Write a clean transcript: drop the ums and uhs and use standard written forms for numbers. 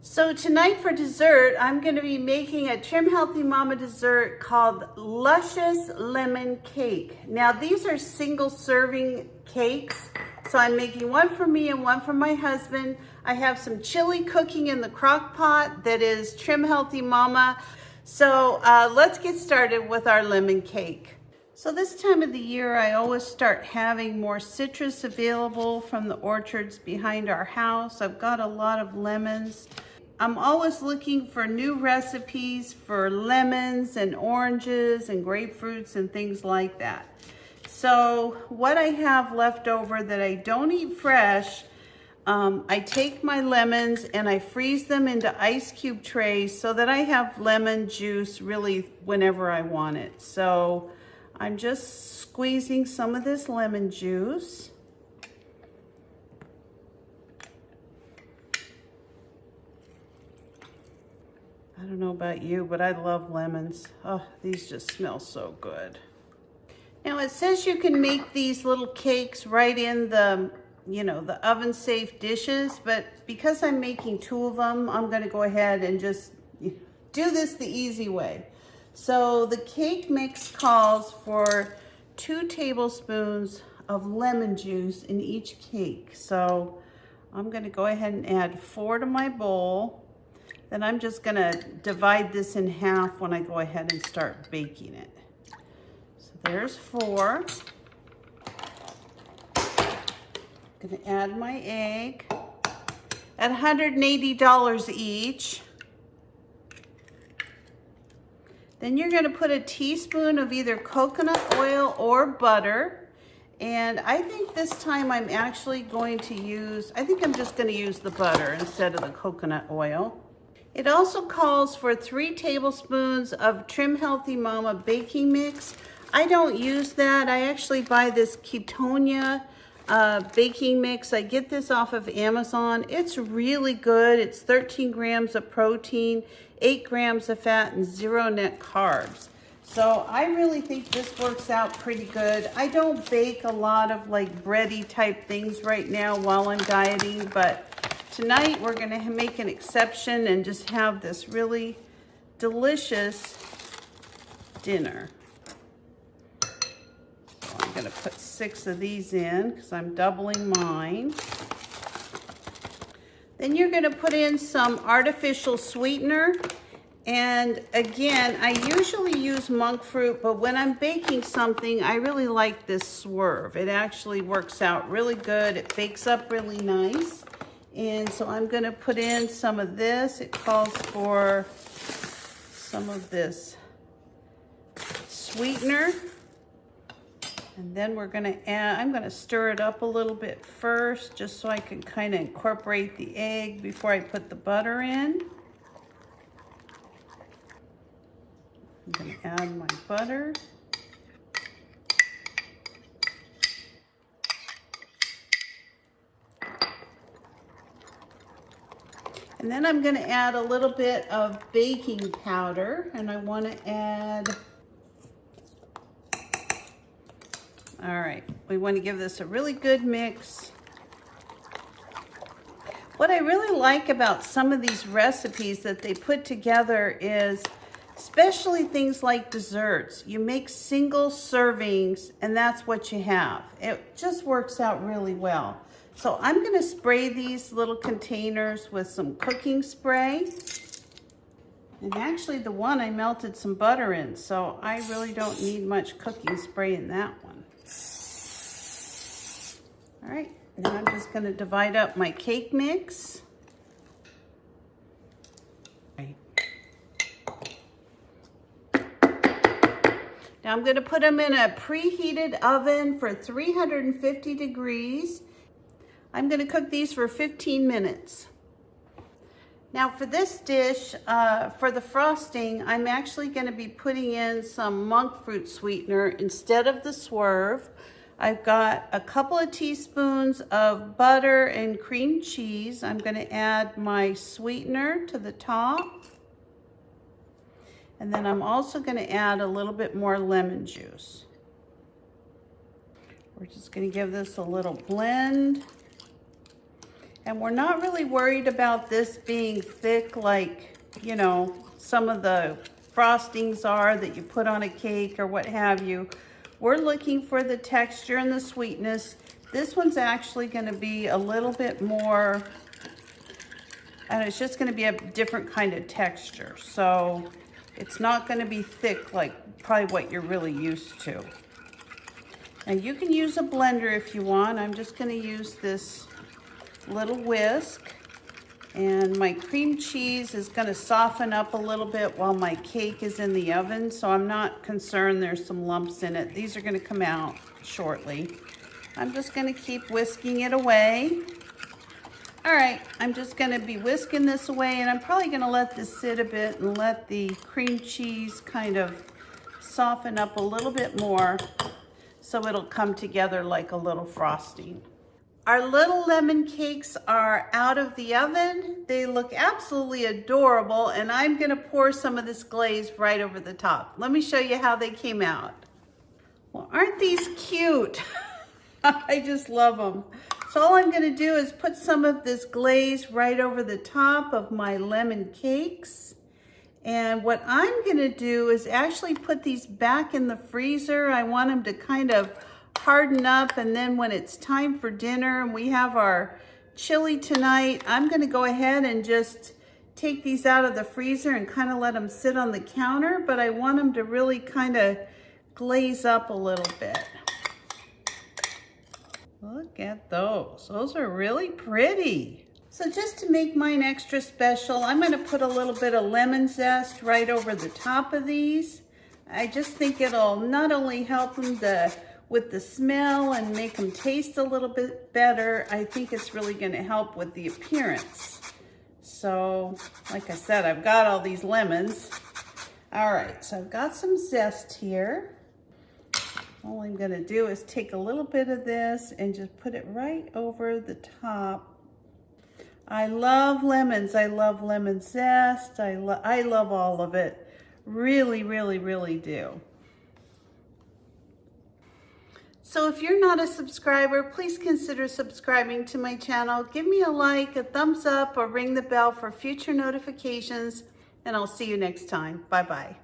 So tonight for dessert, I'm going to be making a Trim Healthy Mama dessert called Luscious Lemon Cake. Now these are single serving cakes, so I'm making one for me and one for my husband. I have some chili cooking in the crock pot that is Trim Healthy Mama. So let's get started with our lemon cake. So this time of the year, I always start having more citrus available from the orchards behind our house. I've got a lot of lemons. I'm always looking for new recipes for lemons and oranges and grapefruits and things like that. So what I have left over that I don't eat fresh, I take my lemons and I freeze them into ice cube trays so that I have lemon juice really whenever I want it. So I'm just squeezing some of this lemon juice. I don't know about you, but I love lemons. Oh, these just smell so good. Now it says you can make these little cakes right in the, the oven safe dishes, but because I'm making 2 of them, I'm gonna go ahead and just do this the easy way. So the cake mix calls for 2 tablespoons of lemon juice in each cake. So I'm gonna go ahead and add 4 to my bowl. Then I'm just gonna divide this in half when I go ahead and start baking it. So there's 4. I'm gonna add my egg at $180 each. Then you're gonna put a teaspoon of either coconut oil or butter. And I think this time I'm actually going to use, I think I'm just gonna use the butter instead of the coconut oil. It also calls for 3 tablespoons of Trim Healthy Mama baking mix. I don't use that. I actually buy this Ketonia baking mix. I get this off of Amazon. It's really good. It's 13 grams of protein, 8 grams of fat, and 0 net carbs. So I really think this works out pretty good. I don't bake a lot of like bready type things right now while I'm dieting, but tonight we're gonna make an exception and just have this really delicious dinner. So I'm gonna put 6 of these in because I'm doubling mine. Then you're gonna put in some artificial sweetener. And again, I usually use monk fruit, but when I'm baking something, I really like this swerve. It actually works out really good. It bakes up really nice. And so I'm gonna put in some of this. It calls for some of this sweetener. And then we're gonna add, I'm gonna stir it up a little bit first, just so I can kind of incorporate the egg before I put the butter in. I'm gonna add my butter. And then I'm gonna add a little bit of baking powder, and I wanna add, all right, we wanna give this a really good mix. What I really like about some of these recipes that they put together is, especially things like desserts, you make single servings and that's what you have. It just works out really well. So I'm gonna spray these little containers with some cooking spray. And actually the one I melted some butter in, so I really don't need much cooking spray in that one. All right, now I'm just gonna divide up my cake mix. Now I'm gonna put them in a preheated oven for 350 degrees. I'm gonna cook these for 15 minutes. Now for this dish, for the frosting, I'm actually gonna be putting in some monk fruit sweetener instead of the swerve. I've got a couple of teaspoons of butter and cream cheese. I'm gonna add my sweetener to the top. And then I'm also gonna add a little bit more lemon juice. We're just gonna give this a little blend. And we're not really worried about this being thick like, you know, some of the frostings are that you put on a cake or what have you. We're looking for the texture and the sweetness. This one's actually going to be a little bit more, and it's just going to be a different kind of texture. So it's not going to be thick like probably what you're really used to. And you can use a blender if you want. I'm just going to use this little whisk, and my cream cheese is going to soften up a little bit while my cake is in the oven, so I'm not concerned there's some lumps in it. These are going to come out shortly. I'm just going to keep whisking it away. All right, I'm just going to be whisking this away, and I'm probably going to let this sit a bit and let the cream cheese kind of soften up a little bit more so it'll come together like a little frosting. Our little lemon cakes are out of the oven. They look absolutely adorable, and I'm gonna pour some of this glaze right over the top. Let me show you how they came out. Well, aren't these cute? I just love them. So all I'm gonna do is put some of this glaze right over the top of my lemon cakes. And what I'm gonna do is actually put these back in the freezer. I want them to kind of harden up, and then when it's time for dinner and we have our chili tonight, I'm going to go ahead and just take these out of the freezer and kind of let them sit on the counter, but I want them to really kind of glaze up a little bit. Look at those. Those are really pretty. So just to make mine extra special, I'm going to put a little bit of lemon zest right over the top of these. I just think it'll not only help them with the smell and make them taste a little bit better, I think it's really going to help with the appearance. So, like I said, I've got all these lemons. All right, so I've got some zest here. All I'm going to do is take a little bit of this and just put it right over the top. I love lemons. I love lemon zest. I love all of it. Really, really, really do. So if you're not a subscriber, please consider subscribing to my channel. Give me a like, a thumbs up, or ring the bell for future notifications, and I'll see you next time. Bye-bye.